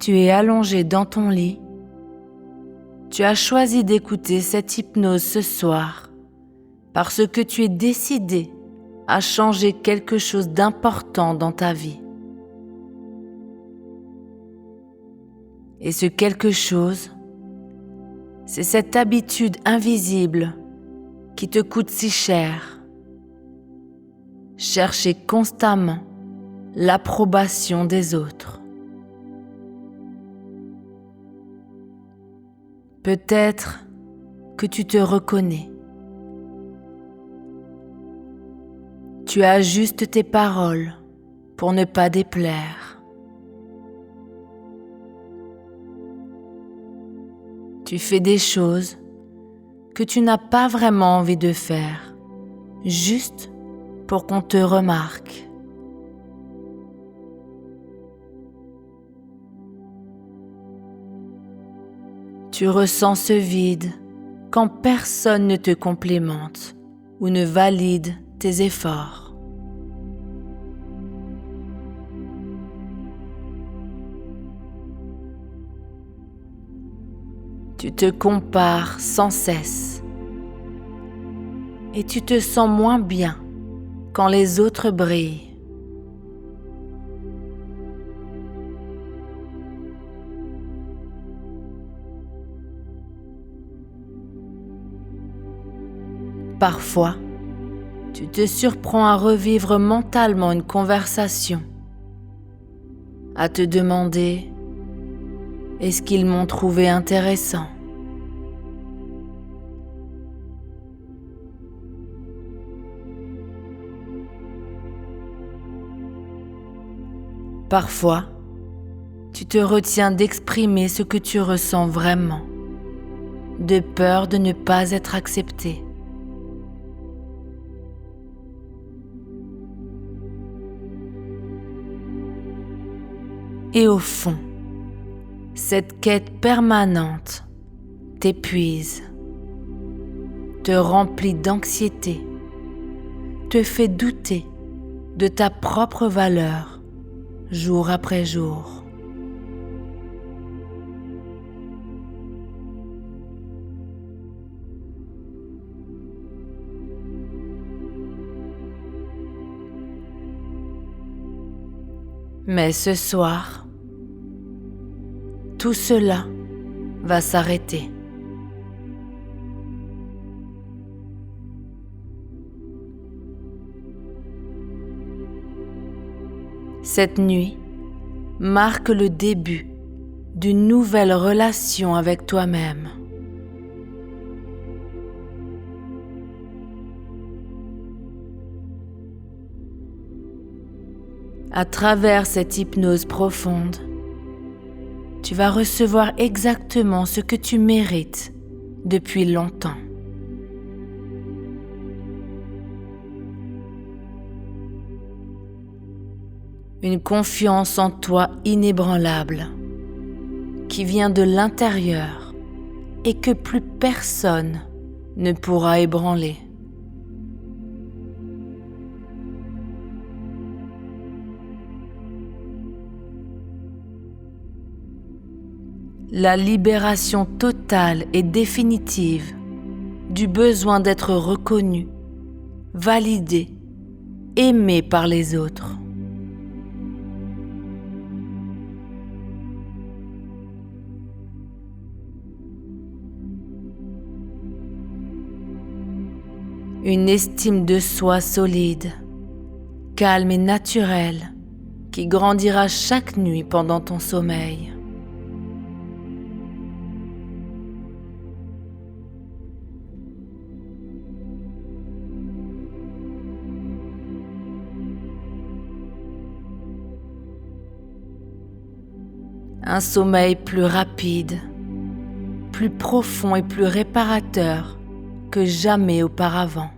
Tu es allongé dans ton lit. Tu as choisi d'écouter cette hypnose ce soir parce que tu es décidé à changer quelque chose d'important dans ta vie. Et ce quelque chose, c'est cette habitude invisible qui te coûte si cher. Chercher constamment l'approbation des autres. Peut-être que tu te reconnais. Tu ajustes tes paroles pour ne pas déplaire. Tu fais des choses que tu n'as pas vraiment envie de faire, juste pour qu'on te remarque. Tu ressens ce vide quand personne ne te complimente ou ne valide tes efforts. Tu te compares sans cesse et tu te sens moins bien quand les autres brillent. Parfois, tu te surprends à revivre mentalement une conversation, à te demander « Est-ce qu'ils m'ont trouvé intéressant ?» Parfois, tu te retiens d'exprimer ce que tu ressens vraiment, de peur de ne pas être accepté. Et au fond, cette quête permanente t'épuise, te remplit d'anxiété, te fait douter de ta propre valeur jour après jour. Mais ce soir, tout cela va s'arrêter. Cette nuit marque le début d'une nouvelle relation avec toi-même. À travers cette hypnose profonde, tu vas recevoir exactement ce que tu mérites depuis longtemps. Une confiance en toi inébranlable, qui vient de l'intérieur et que plus personne ne pourra ébranler. La libération totale et définitive du besoin d'être reconnu, validé, aimé par les autres. Une estime de soi solide, calme et naturelle qui grandira chaque nuit pendant ton sommeil. Un sommeil plus rapide, plus profond et plus réparateur que jamais auparavant.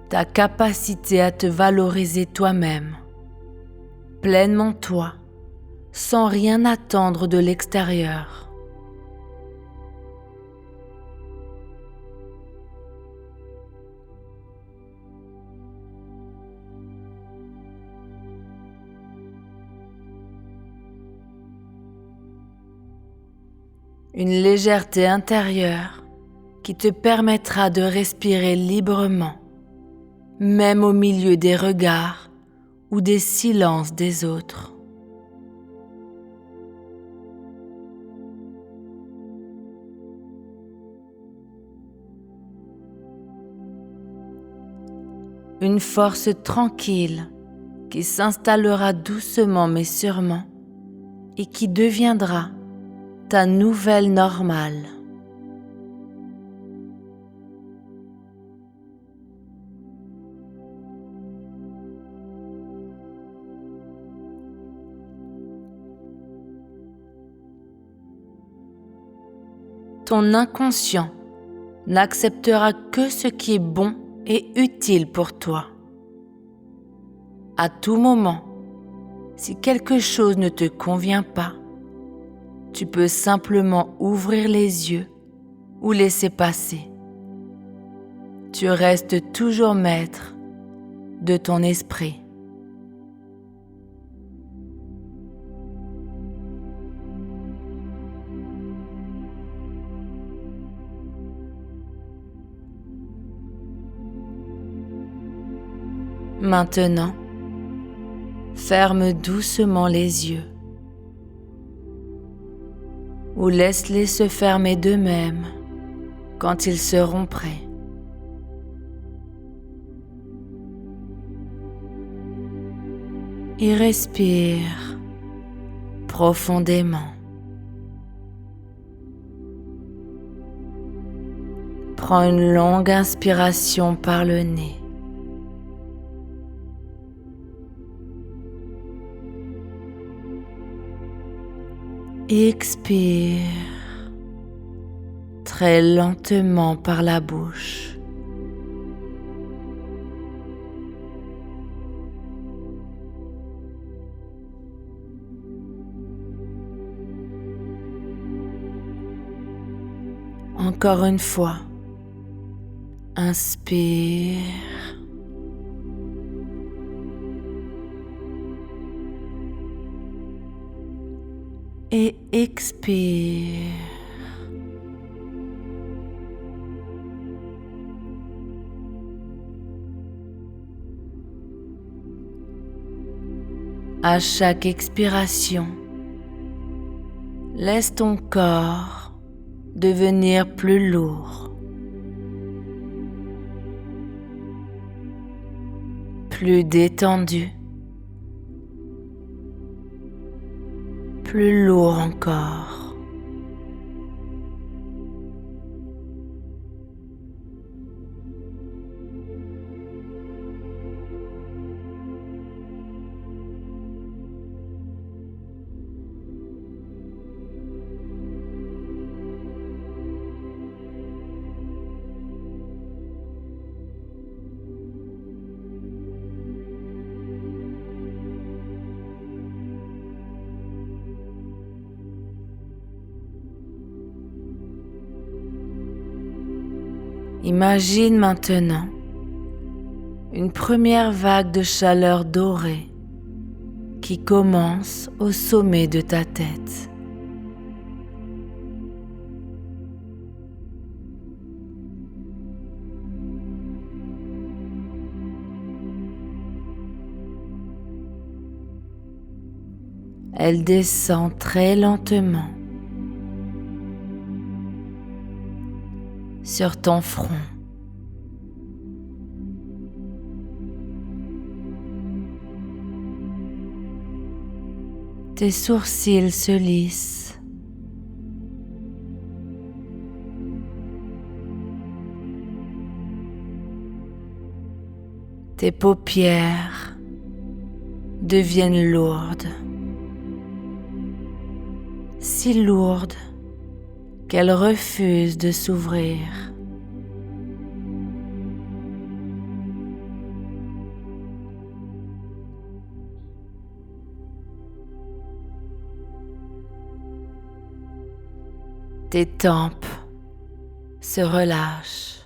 Ta capacité à te valoriser toi-même, pleinement toi, sans rien attendre de l'extérieur. une légèreté intérieure qui te permettra de respirer librement, même au milieu des regards ou des silences des autres. Une force tranquille qui s'installera doucement mais sûrement et qui deviendra ta nouvelle normale. Ton inconscient n'acceptera que ce qui est bon et utile pour toi. À tout moment, si quelque chose ne te convient pas, tu peux simplement ouvrir les yeux ou laisser passer. Tu restes toujours maître de ton esprit. Maintenant, ferme doucement les yeux ou laisse-les se fermer d'eux-mêmes quand ils seront prêts. Et respire profondément. Prends une longue inspiration par le nez. Expire très lentement par la bouche. Encore une fois, inspire. Et expire. À chaque expiration, laisse ton corps devenir plus lourd, plus détendu, plus lourd encore. Imagine maintenant une première vague de chaleur dorée qui commence au sommet de ta tête. Elle descend très lentement sur ton front. Tes sourcils se lissent. Tes paupières deviennent lourdes. Si lourdes qu'elles refusent de s'ouvrir. Tes tempes se relâchent.